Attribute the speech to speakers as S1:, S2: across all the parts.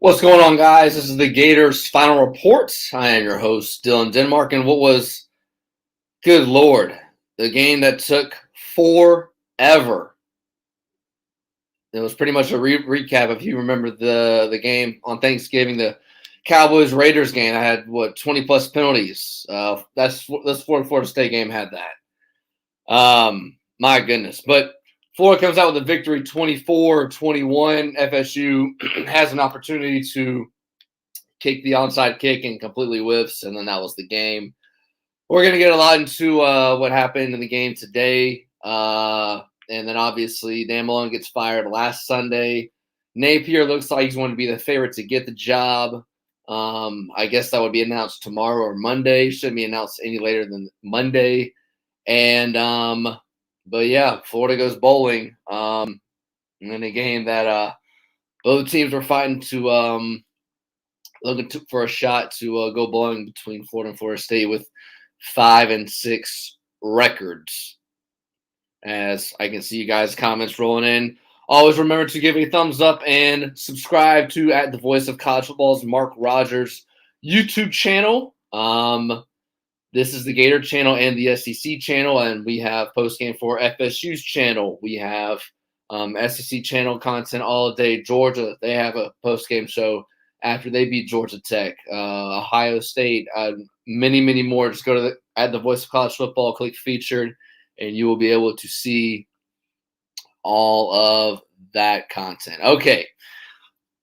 S1: What's going on, guys? This is the Gators final report. I am your host, Dylan Denmark, and what was, good Lord, the game that took forever. It was pretty much a recap. If you remember the game on Thanksgiving, the Cowboys-Raiders game, I had, 20-plus penalties. This Florida State game had that. My goodness. But Florida comes out with a victory 24-21. FSU has an opportunity to kick the onside kick and completely whiffs, and then that was the game. We're going to get a lot into what happened in the game today. And then obviously Dan Malone gets fired last Sunday. Napier looks like he's going to be the favorite to get the job. I guess that would be announced tomorrow or Monday. Shouldn't be announced any later than Monday. And but yeah, Florida goes bowling. In a game that both teams were fighting to looking for a shot to go bowling between Florida and Florida State with 5-6 records. As I can see you guys' comments rolling in. Always remember to give a thumbs up and subscribe to @The Voice of College Football's Mark Rogers YouTube channel. This is the Gator channel and the SEC channel, and we have postgame for FSU's channel. We have SEC channel content all day. Georgia, they have a postgame show after they beat Georgia Tech. Ohio State, many more. Just go to @The Voice of College Football, click featured, and you will be able to see all of that content. Okay,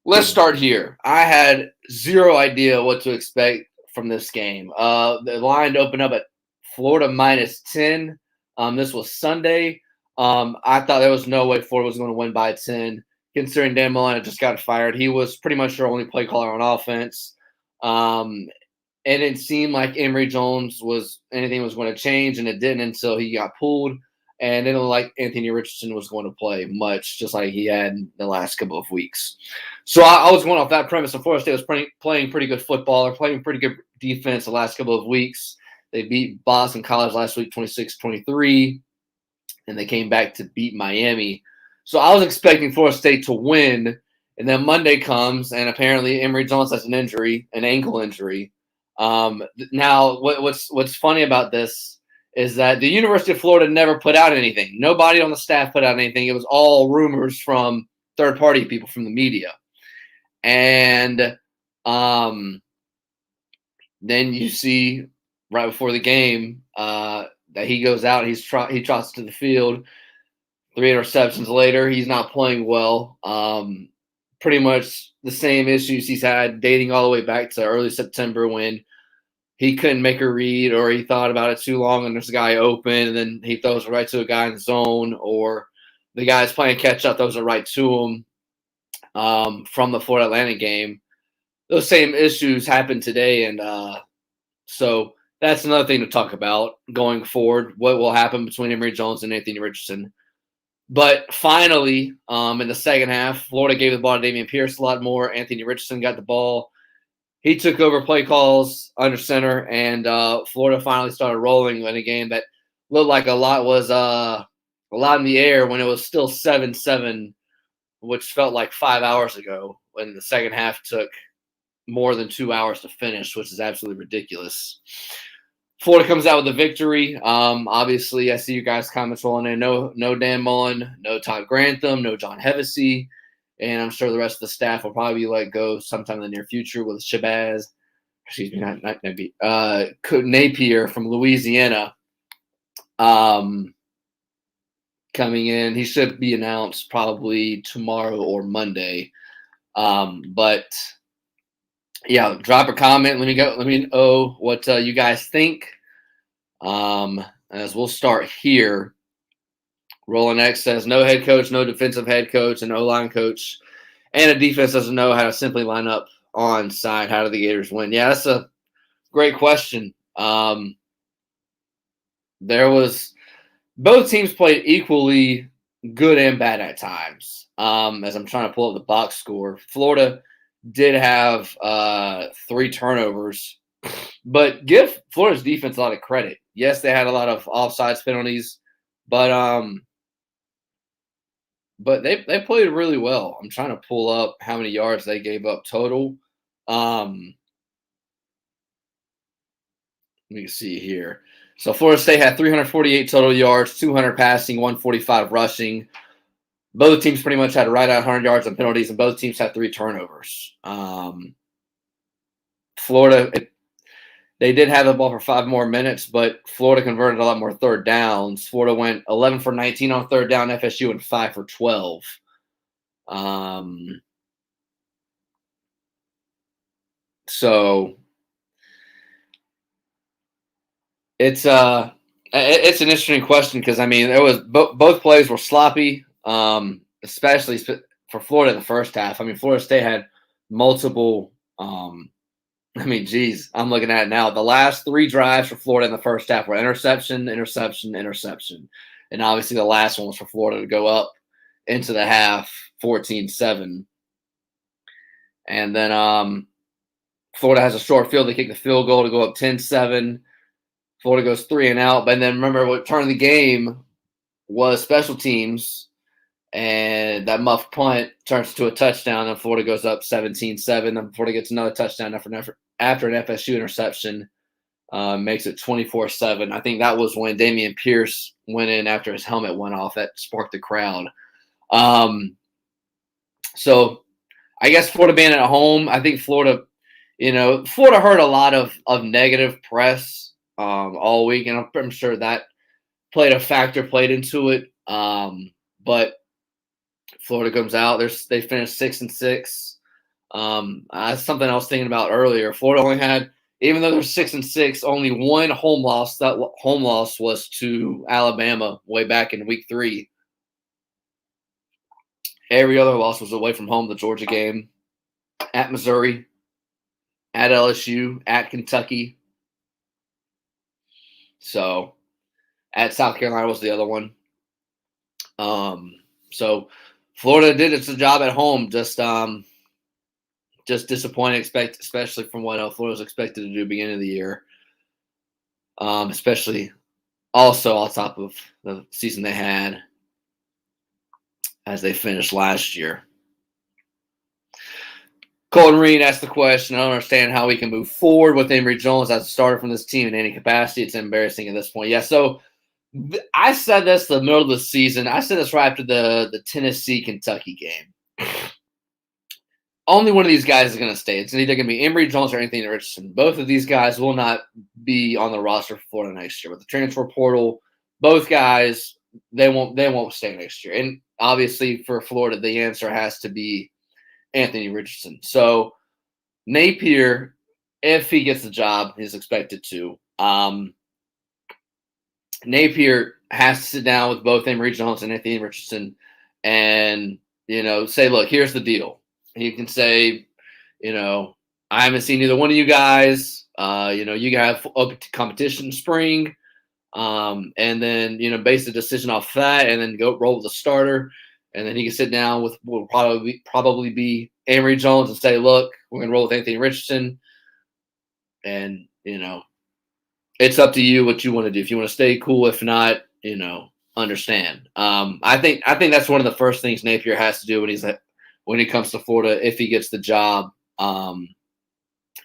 S1: let's start here. I had zero idea what to expect from this game. The line opened up at Florida -10. This was Sunday. I thought there was no way Florida was going to win by 10, considering Dan Malone just got fired. He was pretty much their only play caller on offense. And it seemed like Emory Jones anything was going to change, and it didn't until he got pulled. And it looked like Anthony Richardson was going to play much, just like he had in the last couple of weeks. So I was going off that premise. And Florida State was playing pretty good football. They're playing pretty good defense the last couple of weeks. They beat Boston College last week 26-23, and they came back to beat Miami. So I was expecting Florida State to win, and then Monday comes, and apparently Emory Jones has an ankle injury. Now, what's funny about this is that the University of Florida never put out anything. Nobody on the staff put out anything. It was all rumors from third-party people from the media. And then you see right before the game that he goes out. He trots to the field. 3 interceptions later, he's not playing well. Pretty much the same issues he's had dating all the way back to early September when he couldn't make a read, or he thought about it too long and there's a guy open, and then he throws it right to a guy in the zone, or the guy's playing catch up, throws it right to him from the Florida Atlantic game. Those same issues happened today, and so that's another thing to talk about going forward, what will happen between Emory Jones and Anthony Richardson. But finally, in the second half, Florida gave the ball to Dameon Pierce a lot more. Anthony Richardson got the ball. He took over play calls under center, and Florida finally started rolling in a game that looked like a lot in the air when it was still 7-7, which felt like 5 hours ago, when the second half took more than 2 hours to finish, which is absolutely ridiculous. Florida comes out with a victory. Obviously, I see you guys' comments rolling in. No Dan Mullen, no Todd Grantham, no John Hevesy. And I'm sure the rest of the staff will probably be let go sometime in the near future with Napier from Louisiana coming in. He should be announced probably tomorrow or Monday. But yeah, drop a comment. Let me know what you guys think. As we'll start here. Roland X says, no head coach, no defensive head coach, and O-line coach, and a defense doesn't know how to simply line up on side. How do the Gators win? Yeah, that's a great question. Both teams played equally good and bad at times. As I'm trying to pull up the box score, Florida did have 3 turnovers, but give Florida's defense a lot of credit. Yes, they had a lot of offsides penalties, but but they played really well. I'm trying to pull up how many yards they gave up total. Um, Let me see here. So Florida State had 348 total yards, 200 passing, 145 rushing. Both teams pretty much had right at 100 yards on penalties, and both teams had 3 turnovers. Florida, they did have the ball for 5 more minutes, but Florida converted a lot more third downs. Florida went 11 for 19 on third down. FSU went 5 for 12. So it's an interesting question because I mean it was both plays were sloppy, especially for Florida in the first half. I mean Florida State had multiple. I mean, geez, I'm looking at it now. The last 3 drives for Florida in the first half were interception, interception, interception, and obviously the last one was for Florida to go up into the half 14-7, and then Florida has a short field. They kick the field goal to go up 10-7. Florida goes 3 and out. But then remember what turned the game was special teams, and that muff punt turns to a touchdown, and Florida goes up 17-7. Then Florida gets another touchdown after an FSU interception, makes it 24-7. I think that was when Dameon Pierce went in after his helmet went off. That sparked the crowd. So I guess Florida being at home, I think Florida heard a lot of negative press all week, and I'm sure that played into it. But Florida comes out. They finished 6-6. Something I was thinking about earlier. Florida only had, even though they're 6-6, only one home loss. That home loss was to Alabama way back in week 3. Every other loss was away from home. The Georgia game, at Missouri, at LSU, at Kentucky. So at South Carolina was the other one. So Florida did its job at home. Just disappointing, especially from what Florida was expected to do beginning of the year. Especially also on top of the season they had as they finished last year. Colten Reed asked the question, I don't understand how we can move forward with Emory Jones as a starter from this team in any capacity. It's embarrassing at this point. Yeah, so I said this the middle of the season. I said this right after the Tennessee-Kentucky game. Only one of these guys is going to stay. It's either going to be Emory Jones or Anthony Richardson. Both of these guys will not be on the roster for Florida next year. With the transfer portal, both guys, they won't stay next year. And obviously for Florida, the answer has to be Anthony Richardson. So Napier, if he gets the job, he's expected to. Napier has to sit down with both Emory Jones and Anthony Richardson and, say, look, here's the deal. He can say, I haven't seen either one of you guys. You have open competition in spring. And then, base the decision off that and then go roll with the starter. And then he can sit down with will probably be Emory Jones and say, look, we're going to roll with Anthony Richardson. And, it's up to you what you want to do. If you want to stay, cool. If not, understand. I think that's one of the first things Napier has to do when it comes to Florida, if he gets the job,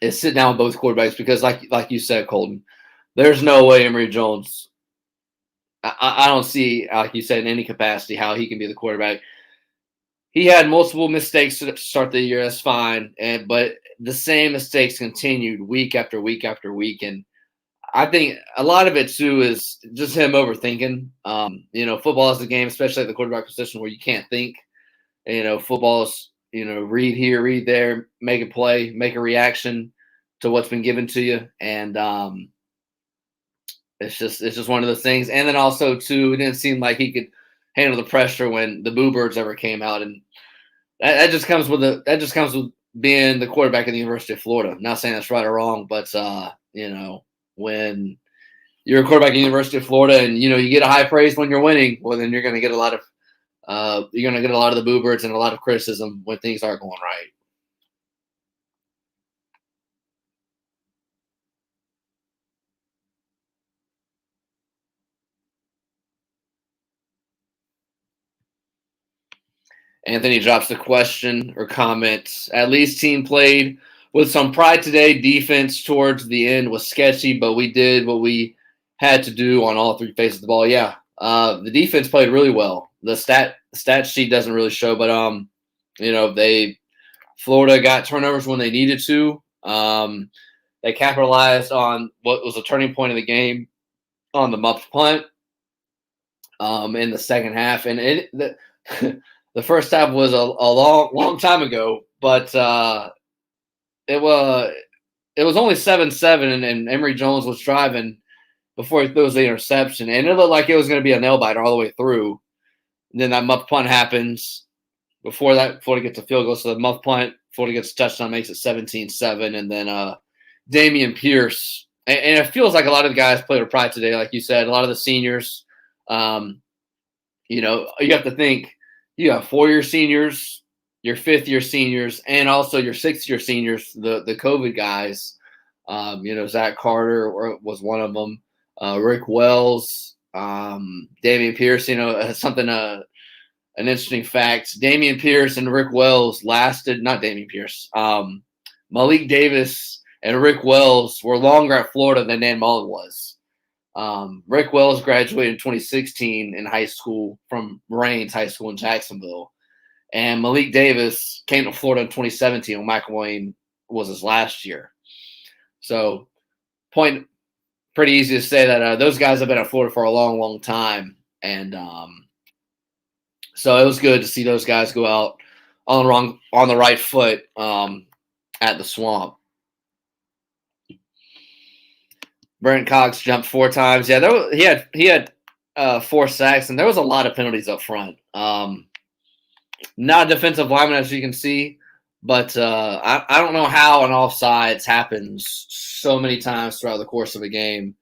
S1: is sit down with both quarterbacks because, like you said, Colten, there's no way Emory Jones. I don't see, like you said, in any capacity how he can be the quarterback. He had multiple mistakes to start the year. That's fine, but the same mistakes continued week after week after week, and I think a lot of it too is just him overthinking. Football is a game, especially at the quarterback position, where you can't think. Football is read here, read there, make a play, make a reaction to what's been given to you, and it's just one of those things. And then also too, it didn't seem like he could handle the pressure when the Boo Birds ever came out, and that just comes with being the quarterback at the University of Florida. Not saying that's right or wrong, but when you're a quarterback at the University of Florida and you get a high praise when you're winning, well then you're going to get a lot of the Boo Birds and a lot of criticism when things aren't going right. Anthony drops the question or comment. At least team played with some pride today. Defense towards the end was sketchy, but we did what we had to do on all three phases of the ball. Yeah, the defense played really well. The stat sheet doesn't really show, but Florida got turnovers when they needed to. They capitalized on what was a turning point in the game on the muffed punt in the second half, and the first half was a long time ago, but it was only 7-7, and Emory Jones was driving before he throws the interception, and it looked like it was going to be a nail biter all the way through. And then that muff punt happens. Before that, Florida gets a field goal, so the muff punt, Florida gets a touchdown, makes it 17-7, and then Dameon Pierce. And it feels like a lot of the guys played with pride today, like you said. A lot of the seniors, you have to think you have 4-year seniors, your 5th-year seniors, and also your 6th-year seniors, the COVID guys. Zach Carter was one of them. Rick Wells, Dameon Pierce. Something an interesting fact. Dameon Pierce and Rick Wells lasted. Not Dameon Pierce. Malik Davis and Rick Wells were longer at Florida than Dan Mullen was. Rick Wells graduated in 2016 in high school from Raines High School in Jacksonville. And Malik Davis came to Florida in 2017 when McElwain was his last year. So, pretty easy to say that those guys have been at Florida for a long, long time. And so it was good to see those guys go out on the right foot at the Swamp. Brent Cox jumped 4 times. Yeah, he had 4 sacks, and there was a lot of penalties up front. Not a defensive lineman, as you can see, but I don't know how an offsides happens so many times throughout the course of a game.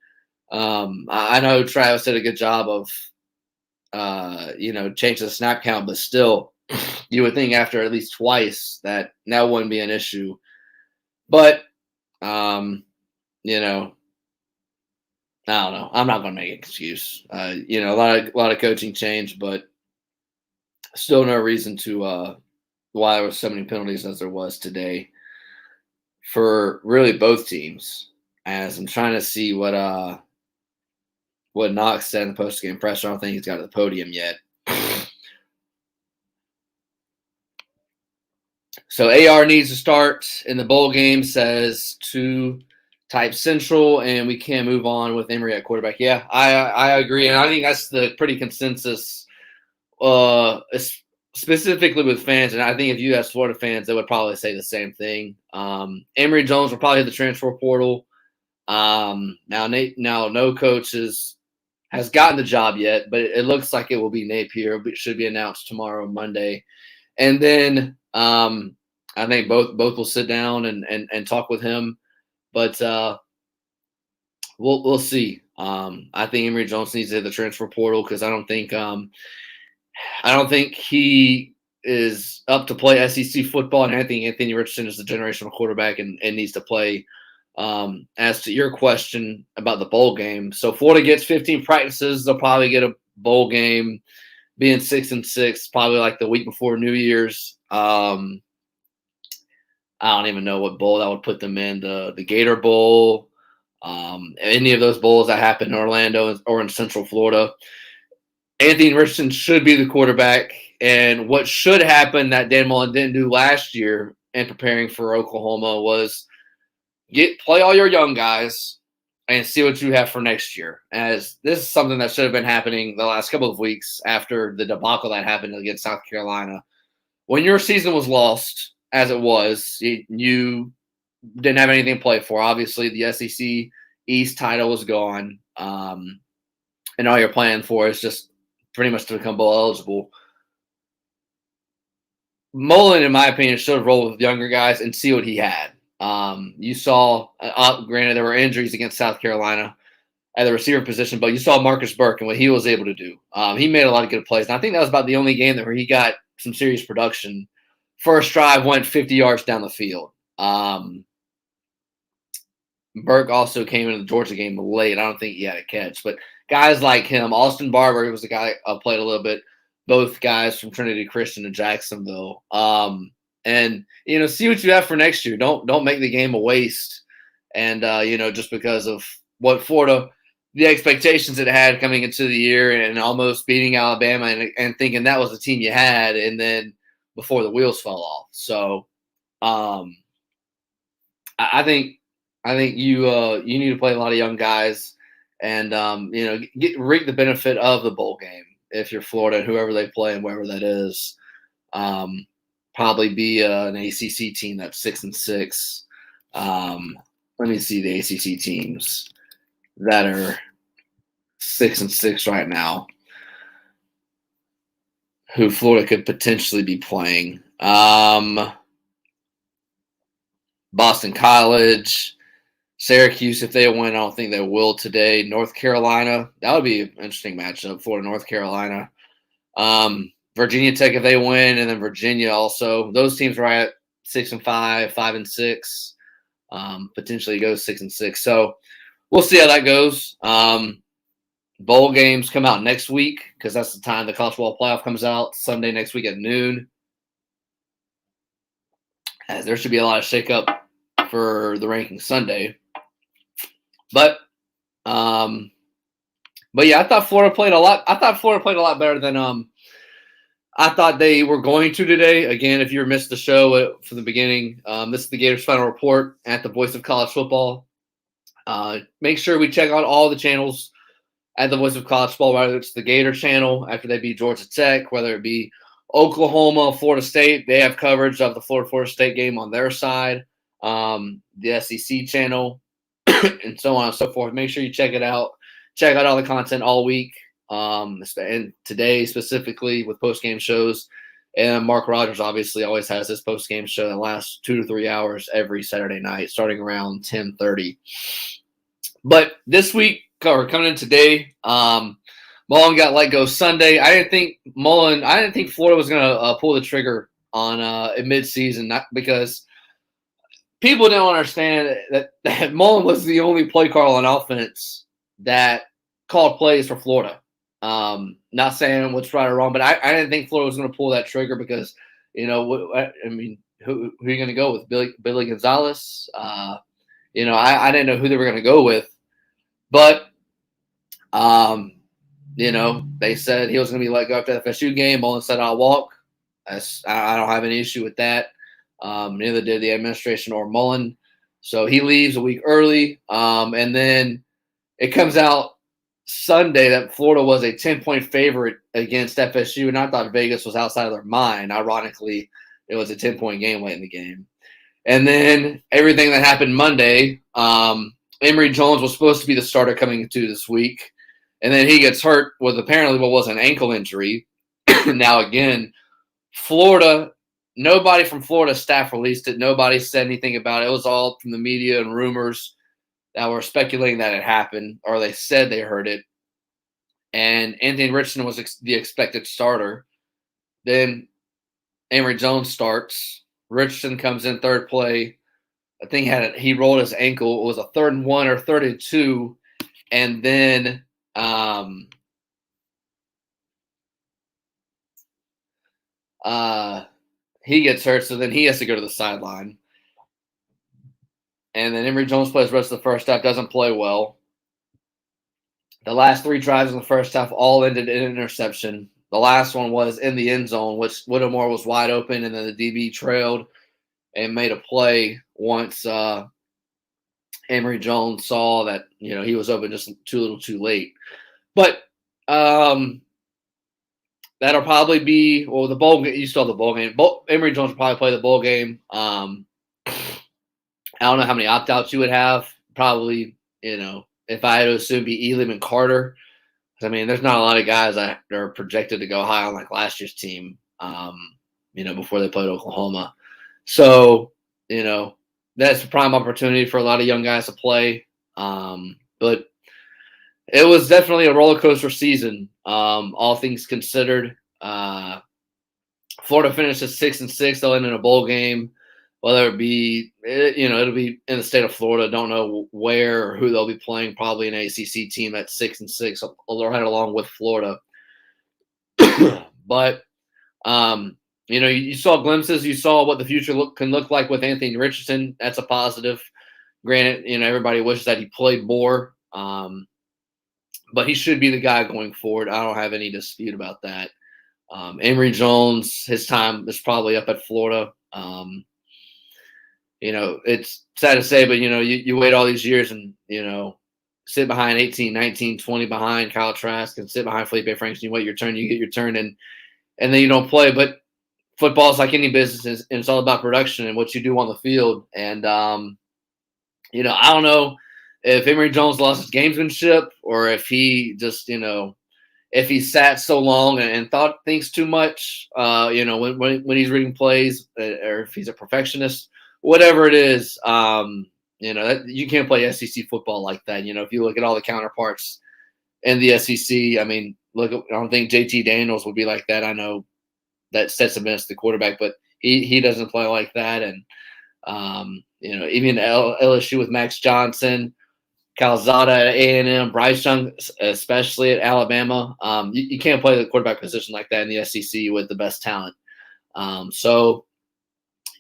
S1: I know Travis did a good job of changing the snap count, but still, you would think after at least twice that wouldn't be an issue. But I don't know. I'm not going to make an excuse. A lot of coaching change, but still no reason to why there was so many penalties as there was today for really both teams. As I'm trying to see what Knox said in the post-game press. I don't think he's got to the podium yet. So AR needs to start in the bowl game, says 2 type central, and we can move on with Emory at quarterback. Yeah, I agree, and I think that's the pretty consensus, specifically with fans. And I think if you ask Florida fans, they would probably say the same thing. Emory Jones will probably hit the transfer portal. Now no coach has gotten the job yet, but it looks like it will be Napier. It should be announced tomorrow, Monday, and then I think both will sit down and talk with him. But we'll see. I think Emory Jones needs to hit the transfer portal because I don't think he is up to play SEC football, and I think Anthony Richardson is the generational quarterback and needs to play. As to your question about the bowl game, so Florida gets 15 practices. They'll probably get a bowl game, being 6-6, probably like the week before New Year's. I don't even know what bowl that would put them in. The Gator Bowl, any of those bowls that happen in Orlando or in Central Florida. Anthony Richardson should be the quarterback. And what should happen that Dan Mullen didn't do last year in preparing for Oklahoma was play all your young guys and see what you have for next year. As this is something that should have been happening the last couple of weeks after the debacle that happened against South Carolina. When your season was lost, as it was, you didn't have anything to play for. Obviously, the SEC East title was gone, and all you're playing for is just pretty much to become bowl eligible. Mullen, in my opinion, should have rolled with younger guys and see what he had. You saw, granted, there were injuries against South Carolina at the receiver position, but you saw Marcus Burke and what he was able to do. He made a lot of good plays, and I think that was about the only game where he got some serious production. First drive went 50 yards down the field. Burke also came into the Georgia game late. I don't think he had a catch. But guys like him, Austin Barber, who was the guy I played a little bit, both guys from Trinity Christian and Jacksonville. And see what you have for next year. Don't make the game a waste. And just because of what Florida, the expectations it had coming into the year, and almost beating Alabama, and thinking that was the team you had, and then before the wheels fell off. So, I think you need to play a lot of young guys, and reap the benefit of the bowl game if you're Florida and whoever they play and wherever that is. Probably be an ACC team that's 6-6. Let me see the ACC teams that are 6-6 right now, who Florida could potentially be playing. Boston College, Syracuse, if they win, I don't think they will today. North Carolina, that would be an interesting matchup. Florida, North Carolina. Virginia Tech, if they win, and then Virginia also. Those teams are at 6-5, 5-6. Potentially go 6-6. So we'll see how that goes. Bowl games come out next week because that's the time the college football playoff comes out, Sunday next week at noon. As there should be a lot of shakeup for the ranking Sunday. But yeah, I thought Florida played a lot. I thought Florida played a lot better than I thought they were going to today. Again, if you missed the show from the beginning, this is the Gators Final Report at the Voice of College Football. Make sure we check out all the channels at the Voice of College Football, whether it's the Gator channel after they beat Georgia Tech, whether it be Oklahoma, Florida State. They have coverage of the Florida State game on their side, the SEC channel, and so on and so forth. Make sure you check it out. Check out all the content all week, and today specifically with post-game shows. And Mark Rogers obviously always has this post-game show that lasts 2 to 3 hours every Saturday night, starting around 10:30. But this week, or coming in today, Mullen got let go Sunday. I didn't think Florida was going to pull the trigger on in midseason, not because people don't understand that Mullen was the only play caller on offense that called plays for Florida. Not saying what's right or wrong, but I didn't think Florida was going to pull that trigger because, who are you going to go with? Billy Gonzalez? I didn't know who they were going to go with, but they said he was going to be let go after the FSU game. Mullen said, I'll walk. I don't have any issue with that. Neither did the administration or Mullen. So he leaves a week early. And then it comes out Sunday that Florida was a 10-point favorite against FSU. And I thought Vegas was outside of their mind. Ironically, it was a 10-point game late in the game. And then everything that happened Monday, Emory Jones was supposed to be the starter coming into this week. And then he gets hurt with apparently what was an ankle injury. Now, again, Florida, nobody from Florida staff released it. Nobody said anything about it. It was all from the media and rumors that were speculating that it happened, or they said they heard it. And Anthony Richardson was the expected starter. Then Emory Jones starts. Richardson comes in third play. I think he rolled his ankle. It was a 3rd and 1 or 3rd and 2. And then he gets hurt, so then he has to go to the sideline. And then Emory Jones plays the rest of the first half, doesn't play well. The last 3 drives in the first half all ended in an interception. The last one was in the end zone, which Whittemore was wide open, and then the DB trailed and made a play once Emory Jones saw that he was open just too little too late. But that'll probably be the bowl game. You still have the bowl game. Emory Jones will probably play the bowl game. I don't know how many opt-outs you would have. Probably, if I had to assume, be Elam and Carter. I mean, there's not a lot of guys that are projected to go high on like last year's team, before they played Oklahoma. So, that's a prime opportunity for a lot of young guys to play. But it was definitely a roller coaster season, all things considered. Florida finishes 6-6. They'll end in a bowl game. Whether it be, it'll be in the state of Florida. Don't know where or who they'll be playing. Probably an ACC team at 6-6. Right along with Florida. But you saw glimpses. You saw what the future can look like with Anthony Richardson. That's a positive. Granted, everybody wishes that he played more, but he should be the guy going forward. I don't have any dispute about that. Emory Jones, his time is probably up at Florida. It's sad to say, but you wait all these years and sit behind 18, 19, 20 behind Kyle Trask and sit behind Felipe Franks. And you wait your turn, you get your turn, and then you don't play. But football is like any business, and it's all about production and what you do on the field. And I don't know if Emory Jones lost his gamesmanship or if he just if he sat so long and thought things too much, when he's reading plays, or if he's a perfectionist, whatever it is, you can't play SEC football like that. If you look at all the counterparts in the SEC, I mean, I don't think JT Daniels would be like that. I know that sets him as the quarterback, but he doesn't play like that. And, even LSU with Max Johnson, Calzada at A&M, Bryce Young, especially at Alabama. You can't play the quarterback position like that in the SEC with the best talent. So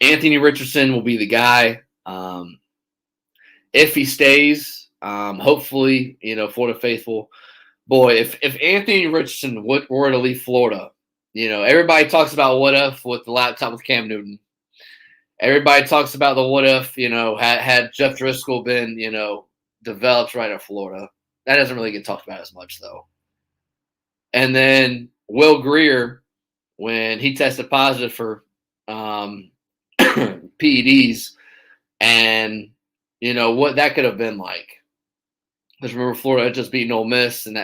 S1: Anthony Richardson will be the guy. If he stays, hopefully, Florida faithful. Boy, if Anthony Richardson were to leave Florida, everybody talks about what if with the laptop with Cam Newton. Everybody talks about the what if, had Jeff Driscoll been, developed right at Florida. That doesn't really get talked about as much, though. And then Will Grier, when he tested positive for PEDs, and what that could have been like. Because remember, Florida had just beaten Ole Miss, and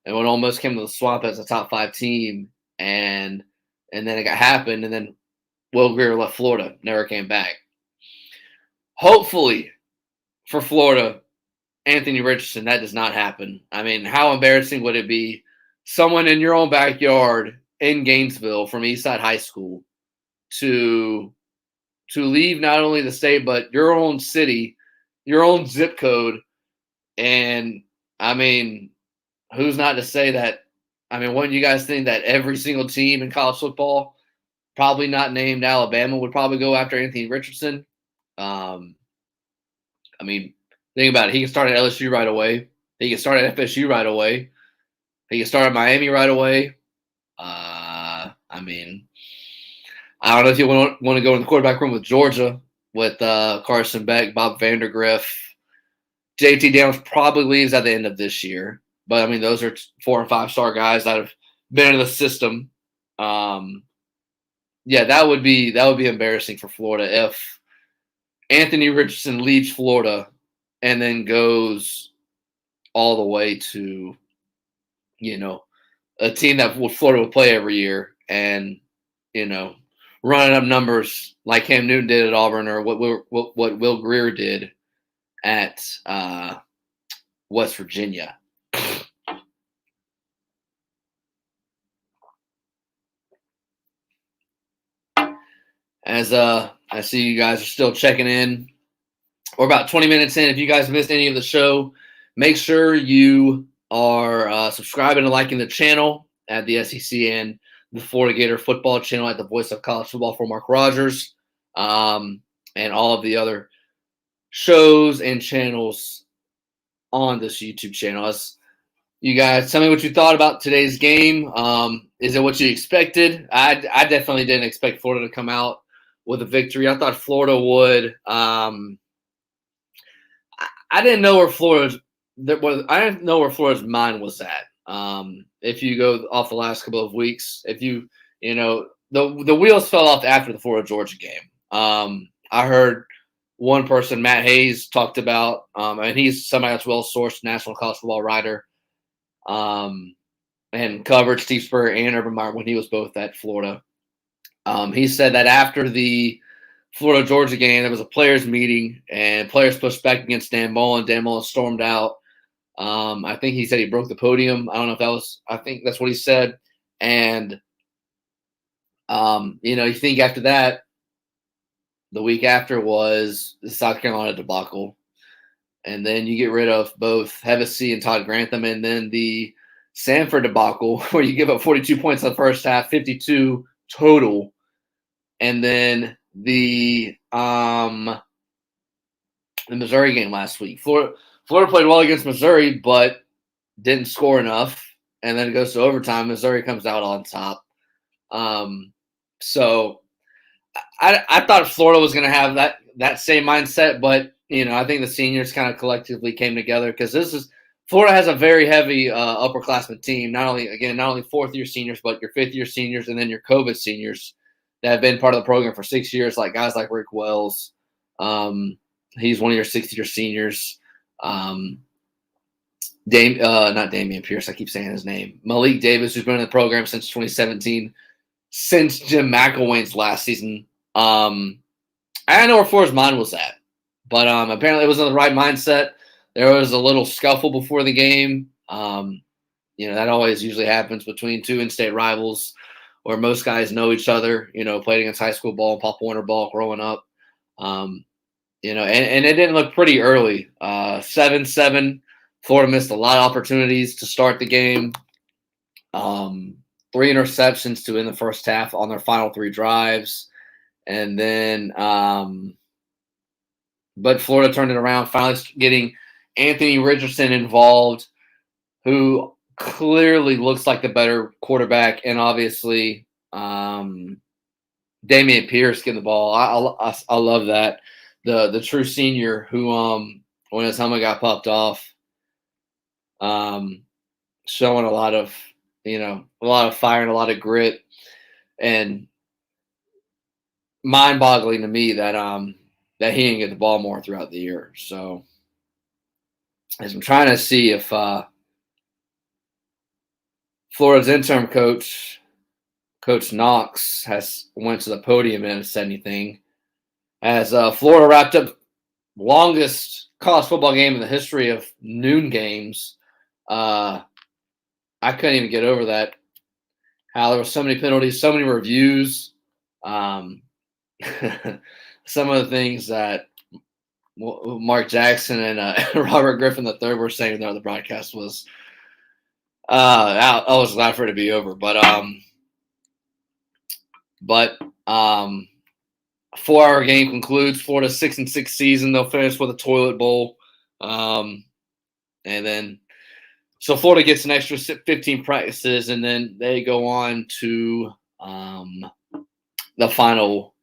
S1: when Ole Miss came to the Swamp as a top 5 team, and then it happened, and then Will Grier left Florida, never came back. Hopefully, for Florida, Anthony Richardson, that does not happen. I mean, how embarrassing would it be? Someone in your own backyard in Gainesville from Eastside High School to leave not only the state, but your own city, your own zip code. And, I mean, who's not to say that? I mean, wouldn't you guys think that every single team in college football, probably not named Alabama, would probably go after Anthony Richardson? I mean, think about it. He can start at LSU right away. He can start at FSU right away. He can start at Miami right away. I mean, I don't know if you want to go in the quarterback room with Georgia with Carson Beck, Bob Vandergriff. JT Daniels probably leaves at the end of this year. But, I mean, those are 4 and 5 star guys that have been in the system. That would be embarrassing for Florida if Anthony Richardson leaves Florida and then goes all the way to, a team that Florida would play every year and, running up numbers like Cam Newton did at Auburn or what Will Grier did at West Virginia. As I see you guys are still checking in. We're about 20 minutes in. If you guys missed any of the show, make sure you are subscribing and liking the channel at the SEC and the Florida Gator football channel at the Voice of College Football for Mark Rogers, and all of the other shows and channels on this YouTube channel. As you guys tell me what you thought about today's game. Is it what you expected? I definitely didn't expect Florida to come out with a victory. I thought Florida would. I didn't know where Florida's mind was at. If you go off the last couple of weeks, the wheels fell off after the Florida Georgia game. I heard one person, Matt Hayes, talked about, and he's somebody that's well-sourced national college football writer, and covered Steve Spurrier and Urban Meyer when he was both at Florida. He said that after the Florida Georgia game, there was a players meeting, and players pushed back against Dan Mullen. Dan Mullen stormed out. I think he said he broke the podium. I don't know if that was. I think that's what he said. And you think after that, the week after was the South Carolina debacle, and then you get rid of both Hevesy and Todd Grantham, and then the Sanford debacle where you give up 42 points in the first half, 52 total, and then the Missouri game last week. Florida played well against Missouri, but didn't score enough, and then it goes to overtime. Missouri comes out on top. So I thought Florida was going to have that same mindset, but I think the seniors kind of collectively came together because Florida has a very heavy upperclassmen team. Not only fourth-year seniors, but your fifth-year seniors, and then your COVID seniors that have been part of the program for 6 years, like guys like Rick Wells. He's one of your sixth-year seniors. Not Damian Pierce. I keep saying his name. Malik Davis, who's been in the program since 2017, since Jim McElwain's last season. I don't know where Florida's mind was at, but apparently it was in the right mindset. There was a little scuffle before the game. That always usually happens between two in-state rivals where most guys know each other, played against high school ball and Pop Warner ball growing up. And it didn't look pretty early. 7-7. Florida missed a lot of opportunities to start the game. 3 interceptions to end the first half on their final 3 drives. And then, but Florida turned it around, finally getting Anthony Richardson involved, who clearly looks like the better quarterback, and obviously Damian Pierce getting the ball. I love that. The true senior who when his helmet got popped off, showing a lot of fire and a lot of grit, and mind-boggling to me that he didn't get the ball more throughout the year. So as I'm trying to see if Florida's interim coach, Coach Knox, went to the podium and said anything. As Florida wrapped up longest college football game in the history of noon games. I couldn't even get over that. How there were so many penalties, so many reviews. Some of the things that Mark Jackson and Robert Griffin III were saying there on the broadcast was I was glad for it to be over. But 4-hour game concludes. Florida's 6-6 season. They'll finish with a toilet bowl, and then so Florida gets an extra 15 practices, and then they go on to the final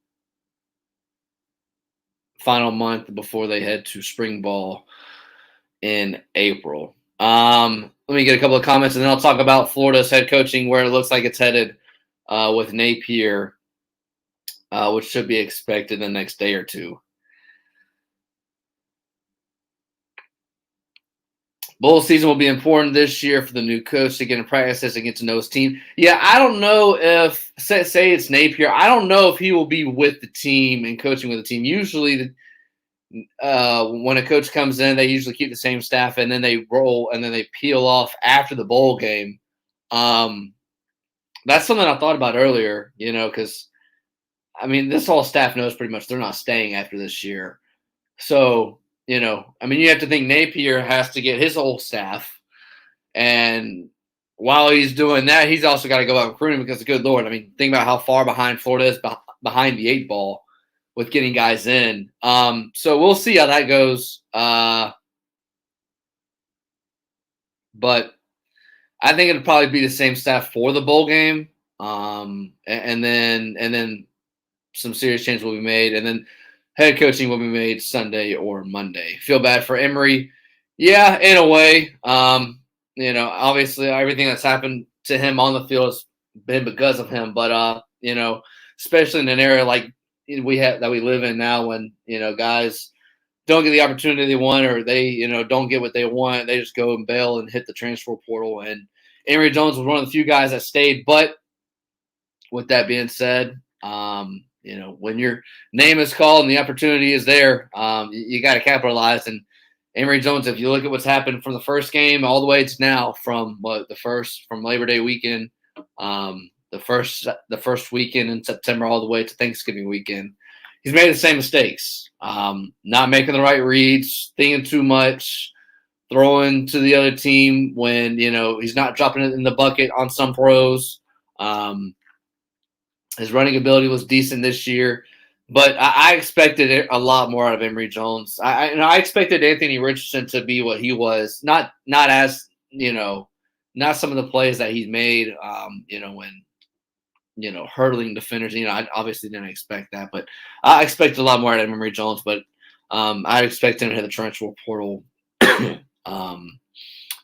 S1: month before they head to spring ball in April. Let me get a couple of comments, and then I'll talk about Florida's head coaching, where it looks like it's headed with Napier, which should be expected in the next day or two. Bowl season will be important this year for the new coach to get in practice and get to know his team. Yeah, I don't know if, say it's Napier, I don't know if he will be with the team and coaching with the team. Usually when a coach comes in, they usually keep the same staff, and then they roll, and then they peel off after the bowl game. That's something I thought about earlier, because, this whole staff knows pretty much they're not staying after this year. So, you have to think Napier has to get his whole staff. And while he's doing that, he's also got to go out recruiting because, good Lord, think about how far behind Florida is behind the 8 ball with getting guys in. So we'll see how that goes. But I think it'll probably be the same staff for the bowl game. And then some serious changes will be made. And then head coaching will be made Sunday or Monday. Feel bad for Emory. Yeah, in a way. Obviously everything that's happened to him on the field has been because of him. But, especially in an area like that we live in now, when, guys don't get the opportunity they want, or they, don't get what they want, they just go and bail and hit the transfer portal. And Emory Jones was one of the few guys that stayed. But with that being said, when your name is called and the opportunity is there, you got to capitalize. And Emory Jones, if you look at what's happened from the first game all the way to now, from Labor Day weekend, the first weekend in September all the way to Thanksgiving weekend, he's made the same mistakes. Not making the right reads, thinking too much, throwing to the other team when, he's not dropping it in the bucket on some throws. His running ability was decent this year, but I expected a lot more out of Emory Jones. I expected Anthony Richardson to be what he was, not as, not some of the plays that he's made, when, hurdling defenders. I obviously didn't expect that, but I expected a lot more out of Emory Jones, but I expect him to hit the transfer portal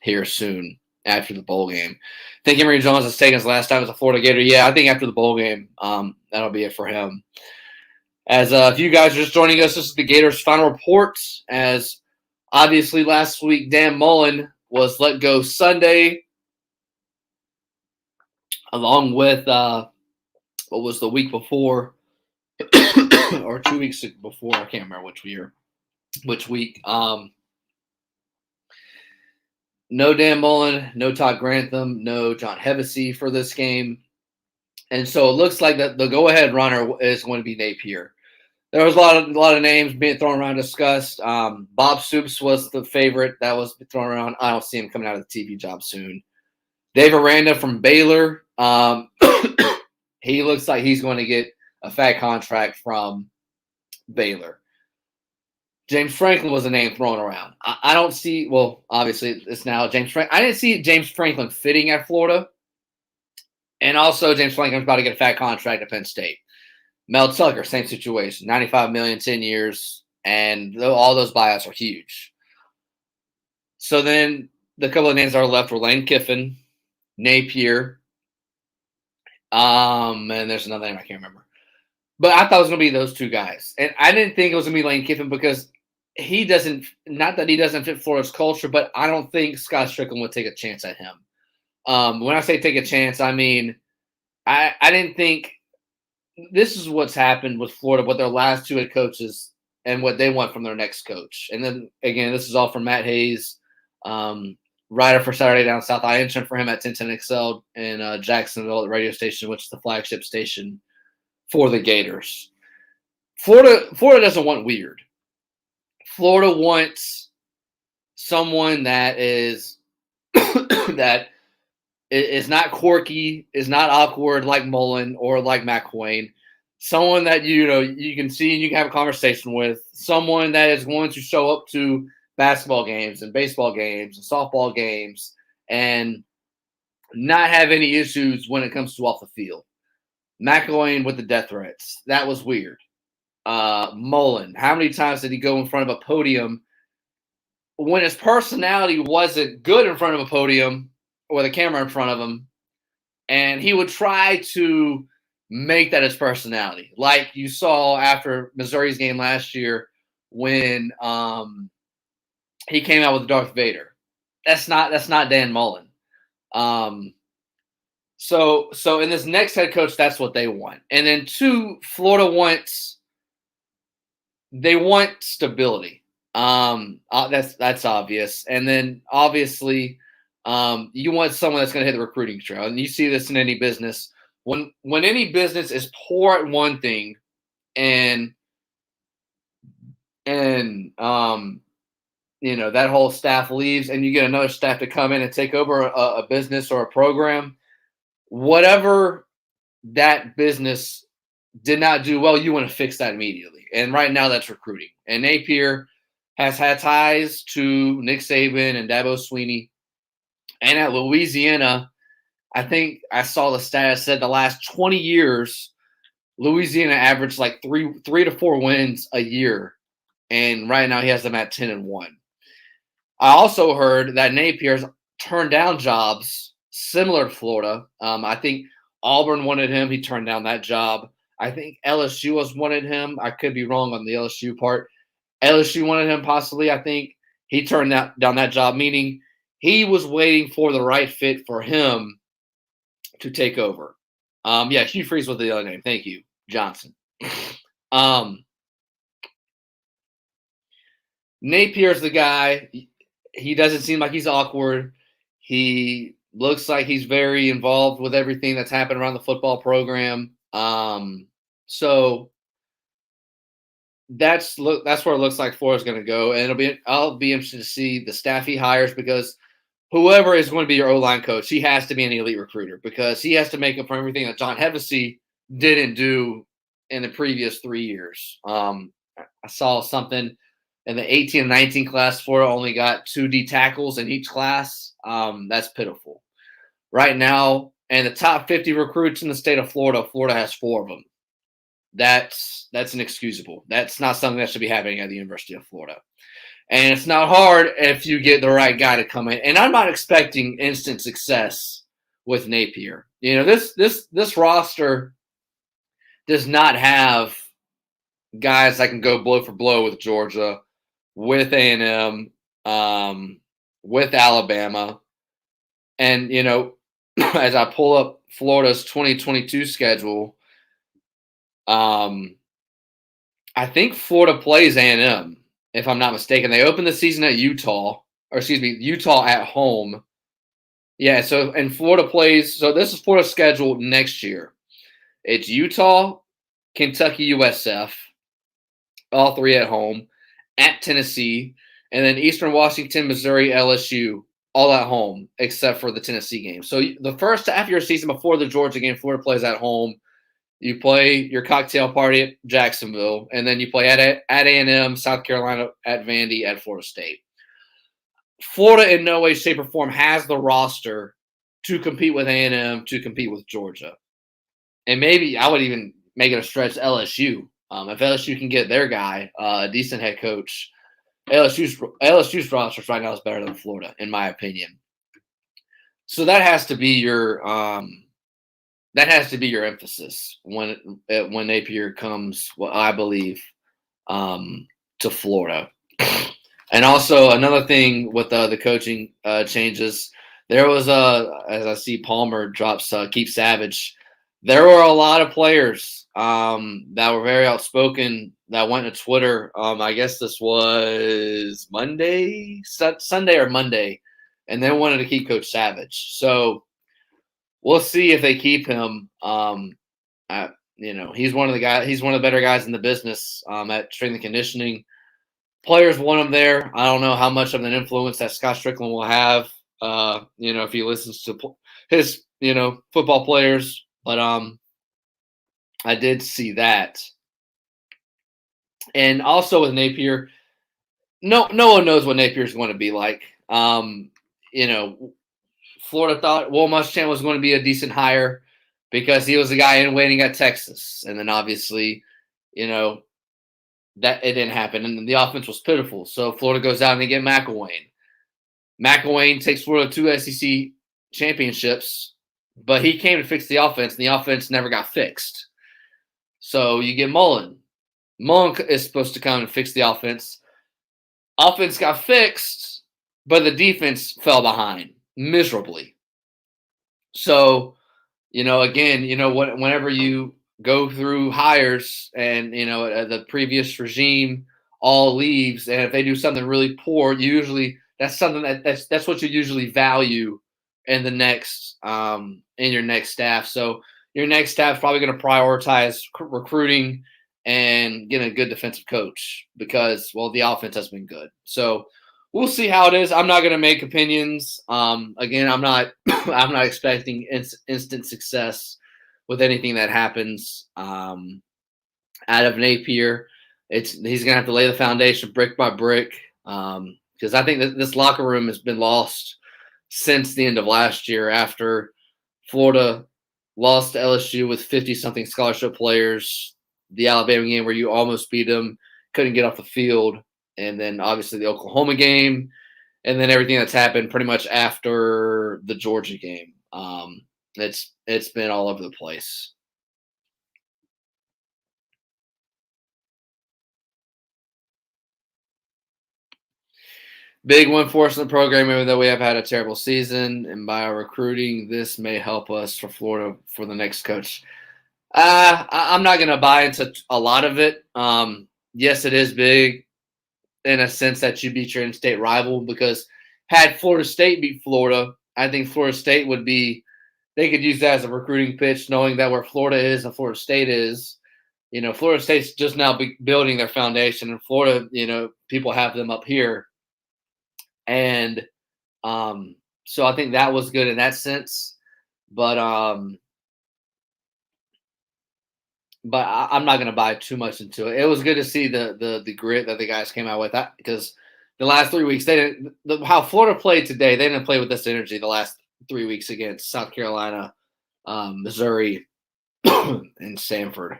S1: here soon after the bowl game. I think Emory Jones has taken his last time as a Florida Gator. Yeah, I think after the bowl game, that'll be it for him. As if you guys are just joining us, this is the Gators' final reports. As obviously last week, Dan Mullen was let go Sunday, along with what was the week before, or 2 weeks before. I can't remember which week. No Dan Mullen, no Todd Grantham, no John Hevesy for this game. And so it looks like that the go-ahead runner is going to be Napier. There was a lot of names being thrown around, discussed. Bob Stoops was the favorite that was thrown around. I don't see him coming out of the TV job soon. Dave Aranda from Baylor. He looks like he's going to get a fat contract from Baylor. James Franklin was a name thrown around. I don't see, well, obviously it's now James Franklin. I didn't see James Franklin fitting at Florida. And also James Franklin's about to get a fat contract at Penn State. Mel Tucker, same situation. $95 million, 10 years. And all those buyouts are huge. So then the couple of names that are left were Lane Kiffin, Napier. And there's another name I can't remember. But I thought it was going to be those two guys. And I didn't think it was going to be Lane Kiffin because he doesn't, not that he doesn't fit Florida's culture, but I don't think Scott Strickland would take a chance at him. When I say take a chance, I mean, I didn't think this is what's happened with Florida, what their last two head coaches and what they want from their next coach. And then, again, this is all from Matt Hayes, writer for Saturday Down South. I interned for him at 1010XL in Jacksonville at the radio station, which is the flagship station for the Gators. Florida doesn't want weird. Florida wants someone that is that is not quirky, is not awkward like Mullen or like McQuain. Someone that you can see and you can have a conversation with. Someone that is going to show up to basketball games and baseball games and softball games and not have any issues when it comes to off the field. McElwain with the death threats. That was weird. Mullen, how many times did he go in front of a podium when his personality wasn't good in front of a podium with a camera in front of him, and he would try to make that his personality, like you saw after Missouri's game last year when he came out with Darth Vader. That's not Dan Mullen. So in this next head coach, that's what they want. And then two, Florida wants stability. That's obvious. And then obviously you want someone that's going to hit the recruiting trail. And you see this in any business. When any business is poor at one thing and that whole staff leaves and you get another staff to come in and take over a business or a program, whatever that business did not do well, you want to fix that immediately. And right now that's recruiting. And Napier has had ties to Nick Saban and Dabo Swinney. And at Louisiana, I think I saw the stat said the last 20 years, Louisiana averaged like three to four wins a year. And right now he has them at 10-1. I also heard that Napier's turned down jobs similar to Florida. I think Auburn wanted him. He turned down that job. I think LSU has wanted him. I could be wrong on the LSU part. LSU wanted him possibly. I think he turned down that job, meaning he was waiting for the right fit for him to take over. Hugh Freeze was the other name. Thank you, Johnson. Napier's the guy. He doesn't seem like he's awkward. He looks like he's very involved with everything that's happened around the football program. So that's where it looks like Florida's going to go, and I'll be interested to see the staff he hires, because whoever is going to be your O-line coach, he has to be an elite recruiter, because he has to make up for everything that John Hevesy didn't do in the previous 3 years. I saw something in the 18 and 19 class. Florida only got 2 D tackles in each class. That's pitiful. Right now, in the top 50 recruits in the state of Florida, Florida has 4 of them. That's inexcusable. That's not something that should be happening at the University of Florida. And it's not hard if you get the right guy to come in. And I'm not expecting instant success with Napier. You know, this roster does not have guys that can go blow for blow with Georgia, with A&M, with Alabama. And, you know, as I pull up Florida's 2022 schedule, I think Florida plays A&M, if I'm not mistaken. They open the season at Utah at home. Yeah, and Florida plays. So this is Florida's schedule next year. It's Utah, Kentucky, USF, all 3 at home, at Tennessee, and then Eastern Washington, Missouri, LSU, all at home, except for the Tennessee game. So the first half of your season before the Georgia game, Florida plays at home. You play your cocktail party at Jacksonville, and then you play at A&M, South Carolina, at Vandy, at Florida State. Florida in no way, shape, or form has the roster to compete with A&M, to compete with Georgia. And maybe I would even make it a stretch LSU. If LSU can get their guy, a decent head coach, LSU's roster right now is better than Florida, in my opinion. So that has to be your emphasis when Napier comes, I believe, to Florida. And also another thing with the coaching changes, there was as I see Palmer drops Keith Savage, there were a lot of players that were very outspoken that went to Twitter. I guess this was Sunday or Monday, and they wanted to keep Coach Savage. So we'll see if they keep him. He's one of the better guys in the business at strength and conditioning. Players want him there. I don't know how much of an influence that Scott Strickland will have. If he listens to his football players, but I did see that. And also with Napier, no one knows what Napier's going to be like. Florida thought Will Muschamp was going to be a decent hire because he was the guy in waiting at Texas. And then obviously, that it didn't happen. And the offense was pitiful. So Florida goes out and they get McElwain. McElwain takes Florida to SEC championships, but he came to fix the offense, and the offense never got fixed. So you get Mullen. Mullen is supposed to come and fix the offense. Offense got fixed, but the defense fell behind miserably. So, whenever you go through hires and, the previous regime all leaves, and if they do something really poor, usually that's something that's what you usually value in the next in your next staff. So your next staff is probably going to prioritize recruiting and getting a good defensive coach because, well, the offense has been good. So we'll see how it is. I'm not going to make opinions. Again, I'm not expecting instant success with anything that happens out of Napier. He's going to have to lay the foundation brick by brick because I think that this locker room has been lost since the end of last year after Florida lost to LSU with 50-something scholarship players, the Alabama game where you almost beat them, couldn't get off the field, and then obviously the Oklahoma game, and then everything that's happened pretty much after the Georgia game. It's been all over the place. Big win for us in the program, even though we have had a terrible season. And by our recruiting, this may help us for Florida for the next coach. I'm not going to buy into a lot of it. Yes, it is big in a sense that you beat your in-state rival because had Florida State beat Florida, I think Florida State they could use that as a recruiting pitch, knowing that where Florida is and Florida State is, Florida State's just now building their foundation, and Florida, people have them up here, and so I think that was good in that sense. But I'm not going to buy too much into it. It was good to see the grit that the guys came out with, because the last 3 weeks they didn't. How Florida played today, they didn't play with this energy the last 3 weeks against South Carolina, Missouri, and Sanford.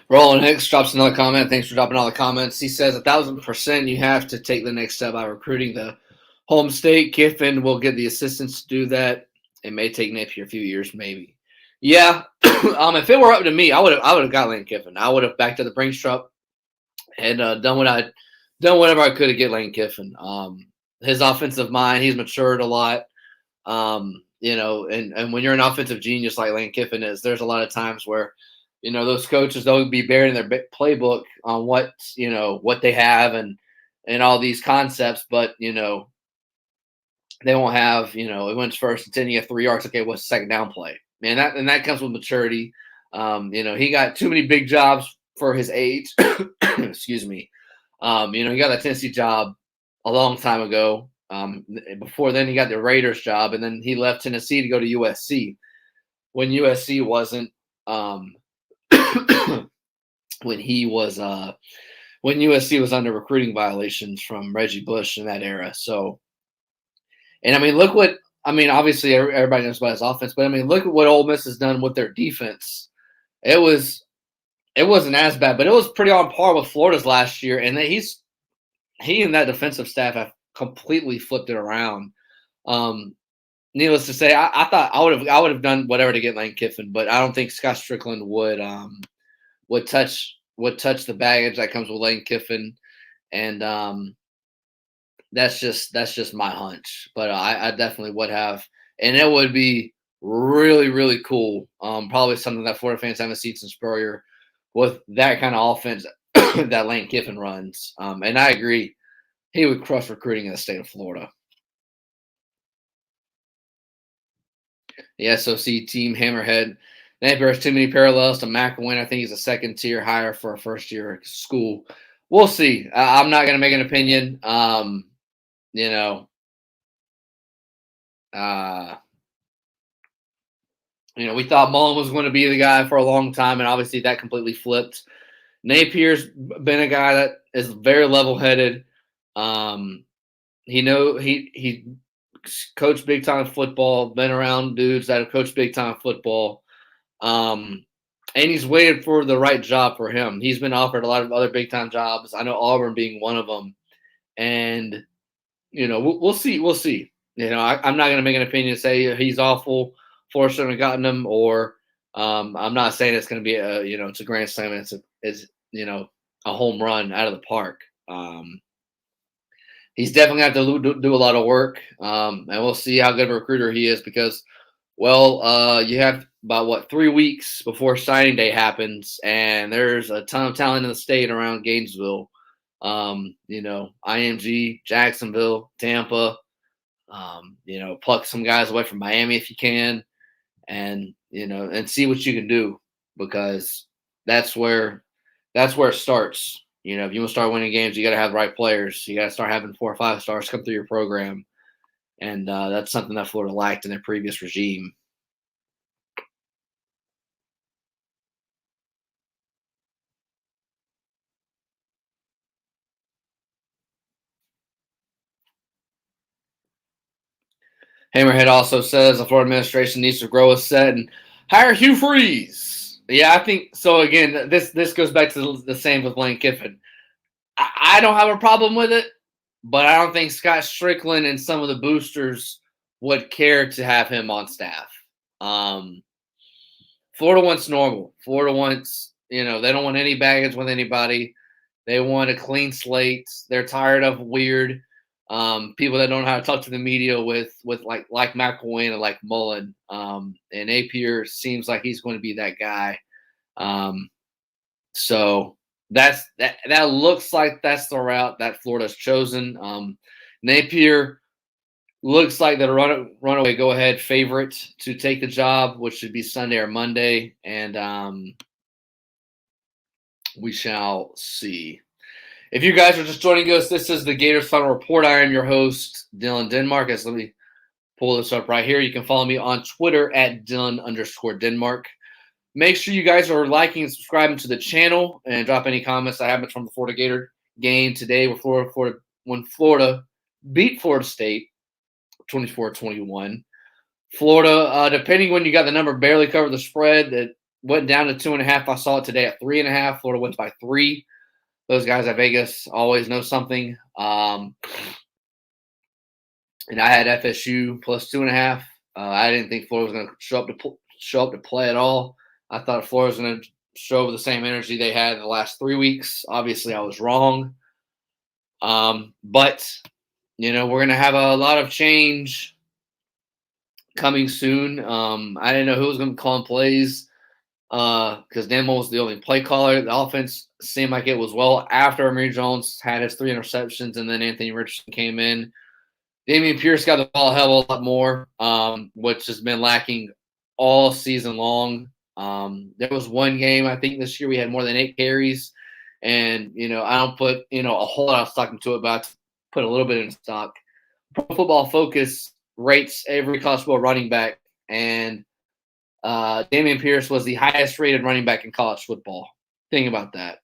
S1: Roland X drops another comment. Thanks for dropping all the comments. He says 1,000% you have to take the next step by recruiting the home state. Kiffin will get the assistants to do that. It may take Napier a few years, maybe. Yeah. If it were up to me, I would have got Lane Kiffin. I would have backed to the Brinks truck and done whatever I could to get Lane Kiffin. His offensive mind, he's matured a lot. And when you're an offensive genius like Lane Kiffin is, there's a lot of times where those coaches, they'll be buried in their playbook on what they have and all these concepts, but they won't have it went first and 10, you have 3 yards. Okay, what's the second down play? Man, that comes with maturity. He got too many big jobs for his age. Excuse me. He got that Tennessee job a long time ago. Before then, he got the Raiders job, and then he left Tennessee to go to USC when USC wasn't. When USC was under recruiting violations from Reggie Bush in that era. So, and obviously everybody knows about his offense, but look at what Ole Miss has done with their defense. It wasn't as bad, but it was pretty on par with Florida's last year, and he and that defensive staff have completely flipped it around. Needless to say, I thought I would have done whatever to get Lane Kiffin, but I don't think Scott Strickland would touch the baggage that comes with Lane Kiffin, and that's just my hunch. But I definitely would have, and it would be really, really cool. Probably something that Florida fans haven't seen since Spurrier, with that kind of offense that Lane Kiffin runs. And I agree, he would crush recruiting in the state of Florida. The SOC team Hammerhead. Napier has too many parallels to McElwain. I think he's a second tier hire for a first year school. We'll see. I'm not going to make an opinion. We thought Mullen was going to be the guy for a long time, and obviously that completely flipped. Napier's been a guy that is very level-headed. He coached big time football, been around dudes that have coached big time football. And he's waited for the right job for him. He's been offered a lot of other big time jobs. I know Auburn being one of them. And, we'll see. We'll see. I'm not going to make an opinion and say he's awful. Florida shouldn't have gotten him, or I'm not saying it's going to be it's a grand slam. It's a home run out of the park. He's definitely going to have to do a lot of work, and we'll see how good of a recruiter he is, because, you have about 3 weeks before signing day happens, and there's a ton of talent in the state around Gainesville. IMG, Jacksonville, Tampa. Pluck some guys away from Miami if you can, and see what you can do, because that's where it starts. If you want to start winning games, you got to have the right players. You got to start having 4 or 5 stars come through your program. And that's something that Florida lacked in their previous regime. Hammerhead also says the Florida administration needs to grow a set and hire Hugh Freeze. Yeah, I think so. Again, this goes back to the same with Lane Kiffin. I don't have a problem with it, but I don't think Scott Strickland and some of the boosters would care to have him on staff. Florida wants normal. Florida wants, they don't want any baggage with anybody. They want a clean slate. They're tired of weird people that don't know how to talk to the media with like McElwain and like Mullen. And Napier seems like he's going to be that guy. So that looks like that's the route that Florida's chosen. Napier looks like the runaway go-ahead favorite to take the job, which should be Sunday or Monday, and we shall see. If you guys are just joining us, this is the Gators Final Report. I am your host, Dylan Denmark. Let me pull this up right here. You can follow me on Twitter at Dylan_Denmark. Make sure you guys are liking and subscribing to the channel and drop any comments that happened from the Florida Gator game today when Florida beat Florida State 24-21. Florida, depending when you got the number, barely covered the spread. It went down to 2.5. I saw it today at 3.5. Florida wins by 3. Those guys at Vegas always know something. And I had FSU plus 2.5. I didn't think Florida was going to show up to play at all. I thought Florida was going to show the same energy they had in the last 3 weeks. Obviously, I was wrong. But we're going to have a lot of change coming soon. I didn't know who was going to be calling plays because Dan Mullen was the only play caller. The offense seemed like it was well after Emory Jones had his 3 interceptions, and then Anthony Richardson came in. Damian Pierce got the ball a hell of a lot more, which has been lacking all season long. There was one game, I think, this year we had more than 8 carries, and I don't put a whole lot of stock into it, but I put a little bit in stock. Pro Football Focus rates every college football running back, and Damian Pierce was the highest rated running back in college football. Think about that.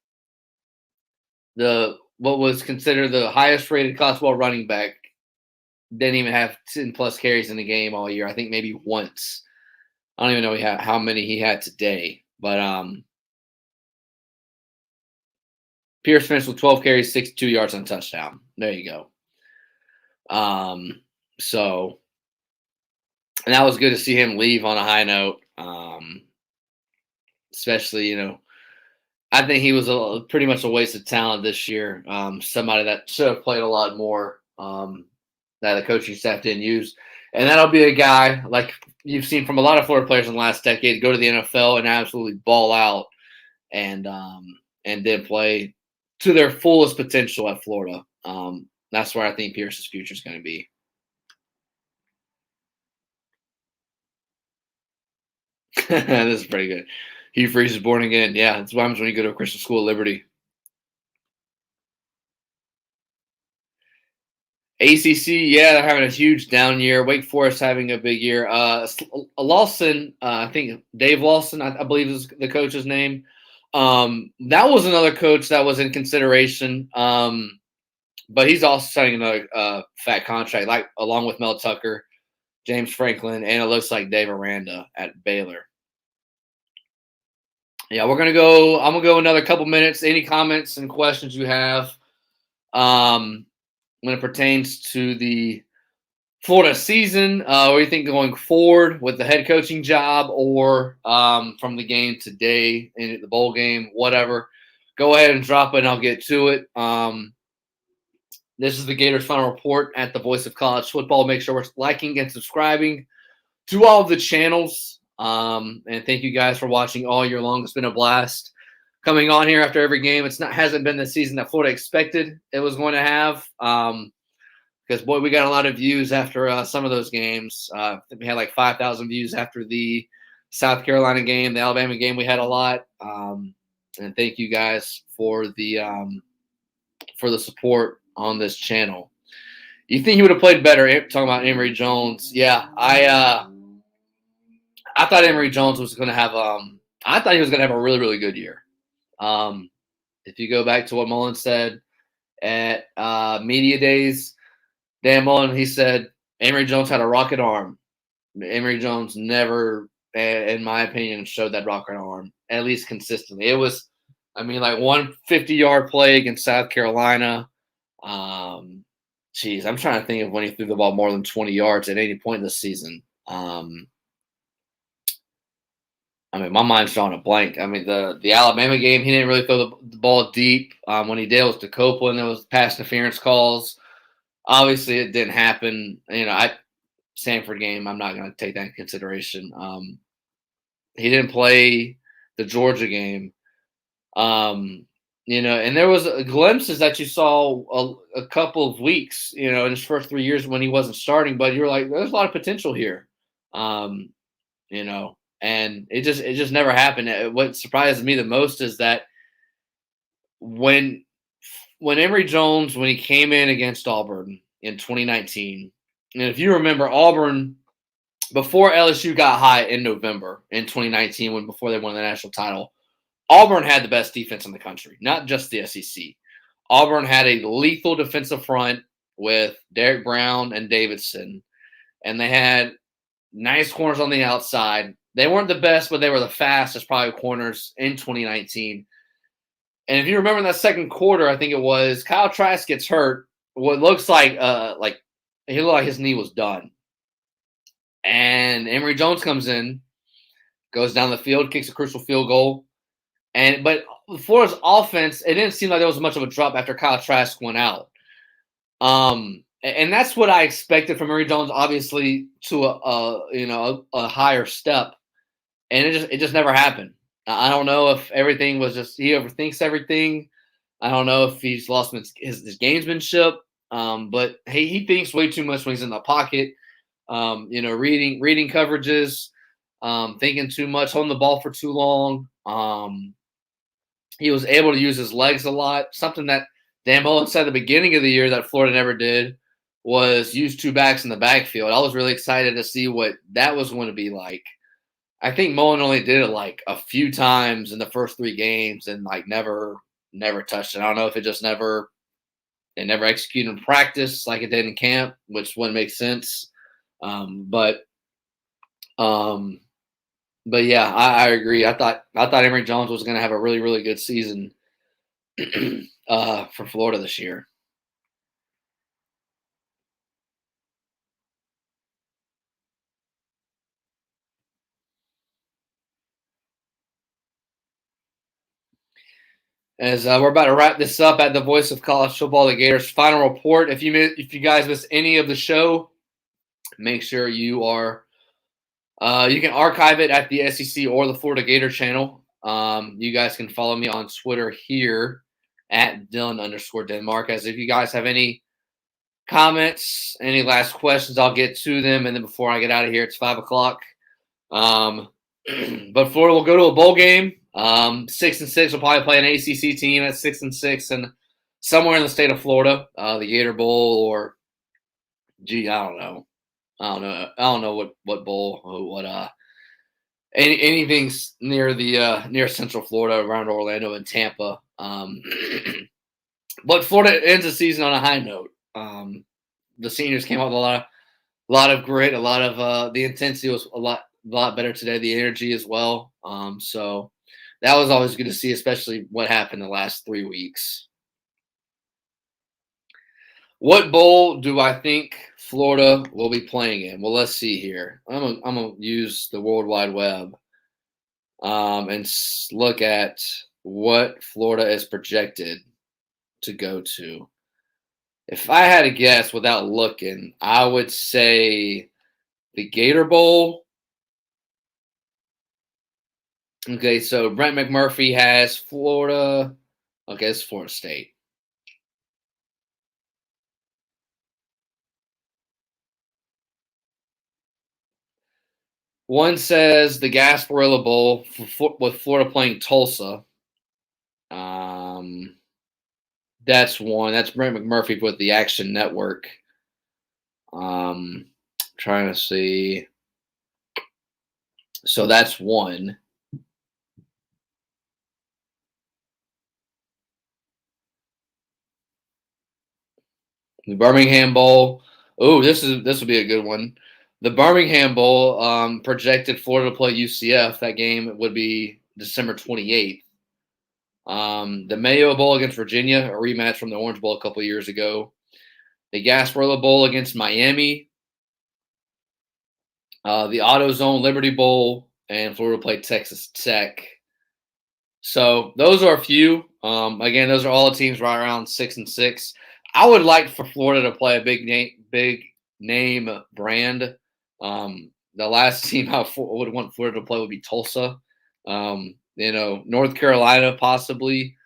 S1: What was considered the highest rated college football running back didn't even have 10 plus carries in the game all year. I think maybe once. I don't even know how many he had today, but Pierce finished with 12 carries, 62 yards on touchdown. There you go. So, and that was good to see him leave on a high note. Especially, I think he was pretty much a waste of talent this year. Somebody that should have played a lot more that the coaching staff didn't use. And that'll be a guy like you've seen from a lot of Florida players in the last decade go to the NFL and absolutely ball out and then play to their fullest potential at Florida. That's where I think Pierce's future is going to be. This is pretty good. Hugh Freeze is born again. Yeah, that's what happens when you go to a Christian school at Liberty. ACC, yeah, they're having a huge down year. Wake Forest having a big year. Lawson, I think Dave Lawson, I believe is the coach's name. That was another coach that was in consideration. But he's also signing another fat contract, like along with Mel Tucker, James Franklin, and it looks like Dave Aranda at Baylor. Yeah, I'm gonna go another couple minutes. Any comments and questions you have when it pertains to the Florida season, or you think going forward with the head coaching job, or from the game today in the bowl game, whatever, go ahead and drop it and I'll get to it. This is the Gators Final Report at the Voice of College Football. Make sure we're liking and subscribing to all of the channels. And thank you guys for watching all year long. It's been a blast coming on here after every game. Hasn't been the season that Florida expected it was going to have. Because, boy, we got a lot of views after some of those games. We had like 5,000 views after the South Carolina game. The Alabama game, we had a lot. And thank you guys for the support on this channel. You think he would have played better? Talking about Emory Jones. Yeah, I thought Emory Jones was going to have I thought he was going to have a really, really good year. If you go back to what Mullen said at media days, Dan Mullen, he said Emory Jones had a rocket arm. Emory Jones never, in my opinion, showed that rocket arm, at least consistently. It was, like one 50-yard play against South Carolina. I'm trying to think of when he threw the ball more than 20 yards at any point this season. My mind's drawing a blank. The Alabama game, he didn't really throw the ball deep. When he did, it was to Copeland. There was pass interference calls. Obviously, it didn't happen. Sanford game, I'm not going to take that in consideration. He didn't play the Georgia game. And there was glimpses that you saw a couple of weeks, in his first 3 years when he wasn't starting, but you were like, there's a lot of potential here. Um, and it just never happened. What surprises me the most is that when Emory Jones, when he came in against Auburn in 2019, and if you remember, Auburn before LSU got hot in November in 2019, before they won the national title, Auburn had the best defense in the country, not just the SEC. Auburn had a lethal defensive front with Derek Brown and Davidson, and they had nice corners on the outside. They weren't the best, but they were the fastest probably corners in 2019. And if you remember in that second quarter, I think it was, Kyle Trask gets hurt. What looks like he looked like his knee was done. And Emory Jones comes in, goes down the field, kicks a crucial field goal. But Florida's offense, it didn't seem like there was much of a drop after Kyle Trask went out. And that's what I expected from Emory Jones, obviously, to a higher step. And it just never happened. I don't know if everything was just he overthinks everything. I don't know if he's lost his gamesmanship. But hey, he thinks way too much when he's in the pocket. Reading coverages, thinking too much, holding the ball for too long. He was able to use his legs a lot. Something that Dan Mullen said at the beginning of the year that Florida never did was use two backs in the backfield. I was really excited to see what that was going to be like. I think Mullen only did it like a few times in the first 3 games and like never touched it. I don't know if it just never executed in practice like it did in camp, which wouldn't make sense. But yeah, I agree. I thought Emory Jones was going to have a really, really good season for Florida this year. As we're about to wrap this up at the Voice of College Football, the Gators final report. If you guys missed any of the show, make sure you are you can archive it at the SEC or the Florida Gator channel. You guys can follow me on Twitter here at Dylan_Denmark. As if you guys have any comments, any last questions, I'll get to them. And then before I get out of here, it's 5 o'clock. But Florida will go to a bowl game. 6-6 will probably play an ACC team at 6-6 and somewhere in the state of Florida, the Gator Bowl, or I don't know what bowl or what anything's near the near Central Florida, around Orlando and Tampa. But Florida ends the season on a high note. The seniors came out with a lot of grit, a lot of the intensity was a lot better today. The energy as well. So that was always good to see, especially what happened the last 3 weeks. What bowl do I think Florida will be playing in? Well, let's see here. I'm gonna use the World Wide Web and look at what Florida is projected to go to. If I had to guess without looking, I would say the Gator Bowl. Okay, so Brent McMurphy has Florida. Okay, it's Florida State. One says the Gasparilla Bowl with Florida playing Tulsa. That's one. That's Brent McMurphy with the Action Network. Trying to see. So that's one. The Birmingham Bowl. Oh, this will be a good one. The Birmingham Bowl projected Florida to play UCF. That game would be December 28th. The Mayo Bowl against Virginia, a rematch from the Orange Bowl a couple years ago. The Gasparilla Bowl against Miami. The AutoZone Liberty Bowl, and Florida played Texas Tech. So those are a few. Again, those are all the teams right around 6-6. I would like for Florida to play a big name brand. The last team I would want Florida to play would be Tulsa. North Carolina possibly.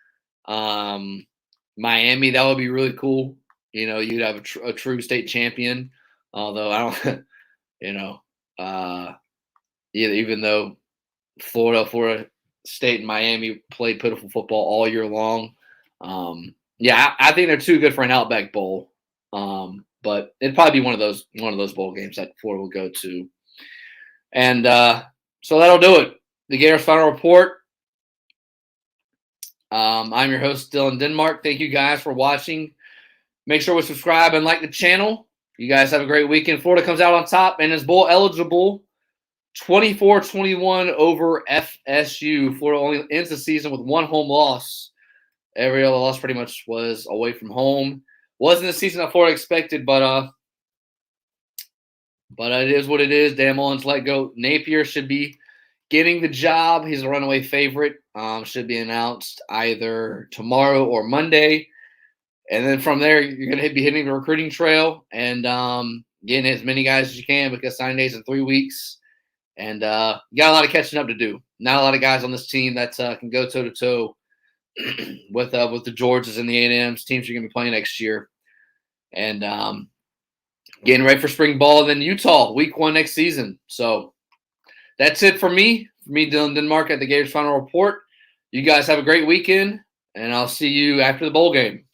S1: Miami, that would be really cool. You'd have a true state champion. Although I don't, even though Florida State and Miami played pitiful football all year long. I think they're too good for an Outback Bowl. But it'd probably be one of those bowl games that Florida will go to. And so that'll do it. The Gators final report. I'm your host, Dylan Denmark. Thank you guys for watching. Make sure to subscribe and like the channel. You guys have a great weekend. Florida comes out on top and is bowl eligible 24-21 over FSU. Florida only ends the season with one home loss. Every other loss pretty much was away from home. Wasn't the season that Florida expected, but it is what it is. Dan Mullen's let go. Napier should be getting the job. He's a runaway favorite. Should be announced either tomorrow or Monday. And then from there, you're going to be hitting the recruiting trail and getting as many guys as you can because signing days in 3 weeks. And you got a lot of catching up to do. Not a lot of guys on this team that can go toe-to-toe with the Georges and the A&Ms, teams you're going to be playing next year. And getting ready for spring ball and then Utah, week 1 next season. So that's it for me. For me, Dylan Denmark at the Gators Final Report. You guys have a great weekend, and I'll see you after the bowl game.